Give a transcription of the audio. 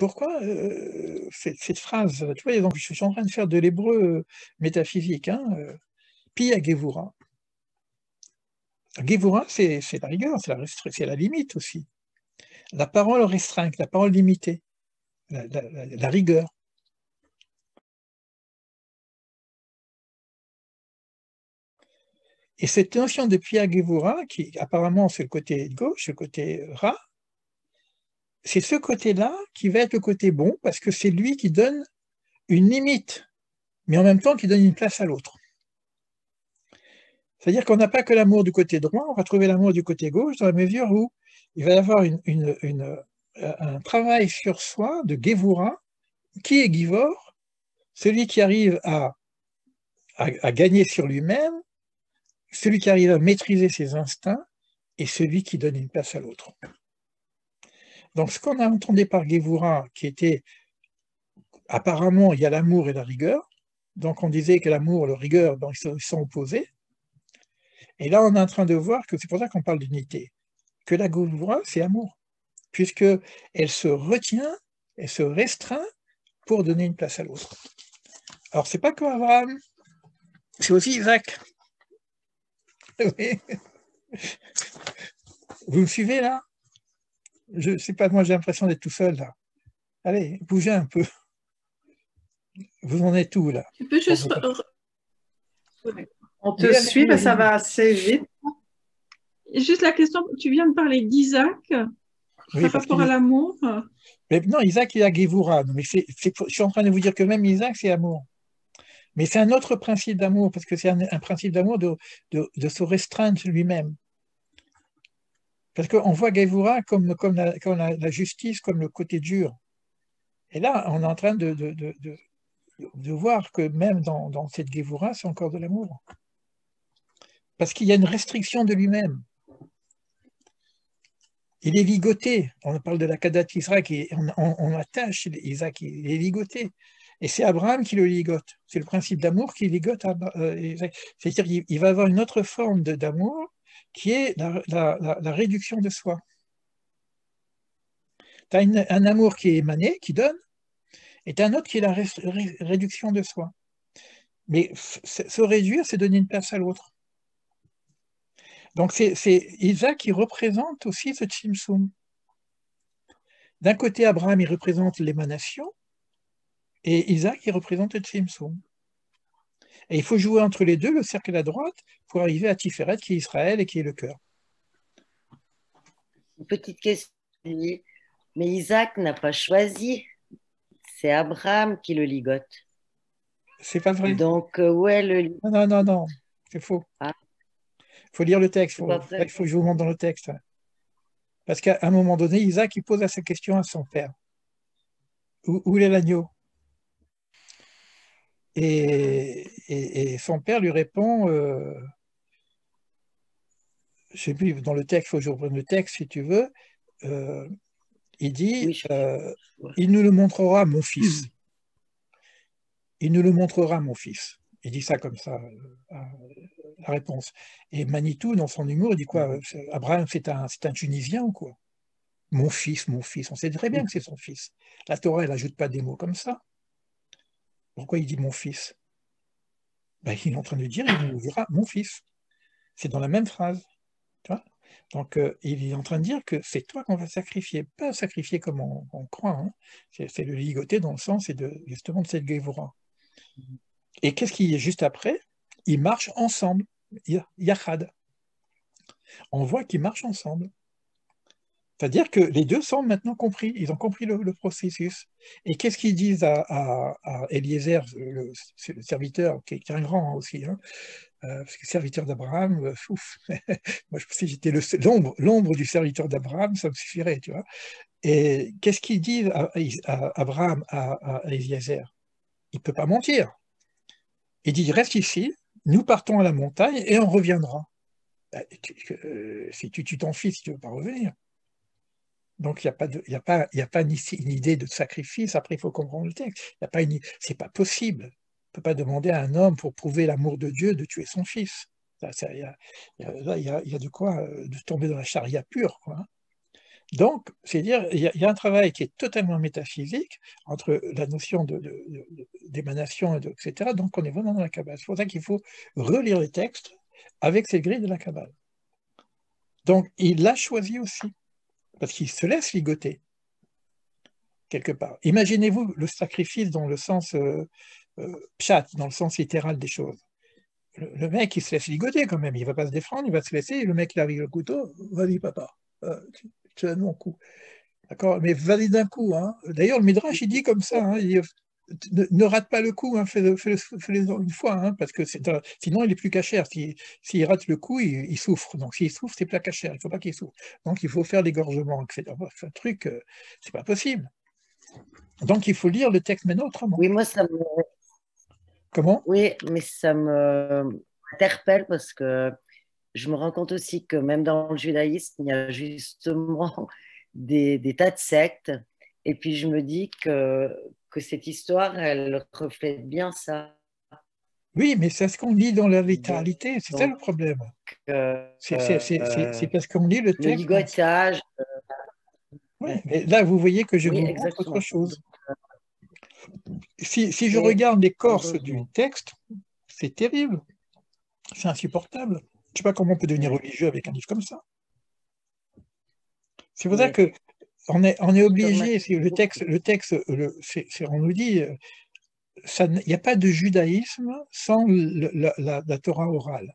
pourquoi cette phrase, tu vois, donc je suis en train de faire de l'hébreu métaphysique, hein, Pi à Gevura. Gevura, c'est la rigueur, c'est la limite aussi. La parole restreinte, la parole limitée, la rigueur. Et cette notion de Pi à Gevura, qui apparemment c'est le côté gauche, le côté Ra, c'est ce côté-là qui va être le côté bon, parce que c'est lui qui donne une limite, mais en même temps qui donne une place à l'autre. C'est-à-dire qu'on n'a pas que l'amour du côté droit, on va trouver l'amour du côté gauche, dans la mesure où il va y avoir un travail sur soi de Gevura. Qui est Givor? Celui qui arrive à gagner sur lui-même, celui qui arrive à maîtriser ses instincts, et celui qui donne une place à l'autre. Donc ce qu'on a entendu par Gevura, qui était apparemment il y a l'amour et la rigueur, donc on disait que l'amour et la rigueur, donc, ils sont opposés, et là on est en train de voir que c'est pour ça qu'on parle d'unité, que la Gevura c'est amour, puisqu'elle se retient, elle se restreint pour donner une place à l'autre. Alors c'est pas comme Abraham, c'est aussi Isaac. Oui. Vous me suivez là? Je sais pas, moi j'ai l'impression d'être tout seul là. Allez, bougez un peu. Vous en êtes où là? Tu peux juste... On te suit, mais ça va assez vite. Juste la question, tu viens de parler d'Isaac par rapport à l'amour. Mais non, Isaac il a Gevura, mais je suis en train de vous dire que même Isaac c'est amour. Mais c'est un autre principe d'amour, parce que c'est un principe d'amour de se restreindre lui-même. Parce qu'on voit Gevura comme la justice, comme le côté dur. Et là, on est en train de voir que même dans cette Gevura, c'est encore de l'amour. Parce qu'il y a une restriction de lui-même. Il est ligoté. On parle de la Kadat Israël, on attache Isaac, il est ligoté. Et c'est Abraham qui le ligote. C'est le principe d'amour qui ligote Isaac. C'est-à-dire qu'il va avoir une autre forme d'amour qui est la réduction de soi. Tu as un amour qui est émané, qui donne, et tu as un autre qui est la réduction de soi. Mais se réduire, c'est donner une place à l'autre. Donc c'est Isaac qui représente aussi ce Tzimtzum. D'un côté, Abraham, il représente l'émanation, et Isaac, il représente le Tzimtzum. Et il faut jouer entre les deux, le cercle à droite, pour arriver à Tiferet, qui est Israël et qui est le cœur. Une petite question. Mais Isaac n'a pas choisi. C'est Abraham qui le ligote. C'est pas vrai. Donc, où est le... Non, c'est faux. Il faut lire le texte. Il faut que je vous montre dans le texte. Parce qu'à un moment donné, Isaac, il pose cette question à son père. Où est l'agneau? Et son père lui répond, je ne sais plus, dans le texte, il faut que je reprenne le texte si tu veux, il dit, il nous le montrera, mon fils. Il nous le montrera, mon fils. Il dit ça comme ça, la réponse. Et Manitou, dans son humour, il dit quoi? Abraham, c'est un Tunisien ou quoi? Mon fils, on sait très bien que c'est son fils. La Torah, elle n'ajoute pas des mots comme ça. Pourquoi il dit mon fils? Ben, il est en train de dire, il nous dira mon fils. C'est dans la même phrase. Tu vois. Donc, il est en train de dire que c'est toi qu'on va sacrifier, pas sacrifier comme on croit. Hein. C'est le ligoter dans le sens justement de cette Gevura. Et qu'est-ce qui est juste après? Ils marchent ensemble, Yachad. On voit qu'ils marchent ensemble. C'est-à-dire que les deux sont maintenant compris, ils ont compris le processus. Et qu'est-ce qu'ils disent à Eliezer, le serviteur, qui est un grand aussi, hein, parce que serviteur d'Abraham, moi si j'étais l'ombre du serviteur d'Abraham, ça me suffirait, tu vois. Et qu'est-ce qu'il dit à Abraham, à Eliezer? Il ne peut pas mentir. Il dit, reste ici, nous partons à la montagne et on reviendra. Si tu tues ton fils, tu ne veux pas revenir. Donc, il n'y a pas une idée de sacrifice. Après, il faut comprendre le texte. C'est pas possible. On ne peut pas demander à un homme, pour prouver l'amour de Dieu, de tuer son fils. Là, il y a de quoi de tomber dans la charia pure, quoi. Donc, c'est-à-dire, il y a un travail qui est totalement métaphysique entre la notion d'émanation, etc. Donc, on est vraiment dans la Kabbale. C'est pour ça qu'il faut relire les textes avec ces grilles de la Kabbale. Donc, il l'a choisi aussi, parce qu'il se laisse ligoter, quelque part. Imaginez-vous le sacrifice dans le sens pshat, dans le sens littéral des choses. Le mec, il se laisse ligoter quand même, il ne va pas se défendre, il va se laisser, et le mec, il arrive le couteau, vas-y papa, tu donnes mon coup. D'accord, mais vas-y d'un coup. Hein. D'ailleurs, le Midrash, il dit comme ça, hein, il dit, ne rate pas le coup, hein, fais-le une fois, hein, parce que sinon il est plus cachère. S'il rate le coup, il souffre. Donc s'il souffre, c'est pas cachère, il ne faut pas qu'il souffre. Donc il faut faire l'égorgement, etc. C'est un truc, c'est pas possible. Donc il faut lire le texte maintenant autrement. Oui, moi ça me... Comment? Oui, mais ça m'interpelle parce que je me rends compte aussi que même dans le judaïsme, il y a justement des tas de sectes. Et puis je me dis que cette histoire, elle reflète bien ça. Oui, mais c'est ce qu'on lit dans la littéralité, c'est ça le problème. C'est parce qu'on lit le texte. Le ligotage. Oui, mais là, vous voyez que je vous montre exactement. autre chose. Si je regarde l'écorce du texte, c'est terrible. C'est insupportable. Je ne sais pas comment on peut devenir religieux avec un livre comme ça. C'est pour ça que on est obligé, si le texte, on nous dit, il n'y a pas de judaïsme sans la Torah orale.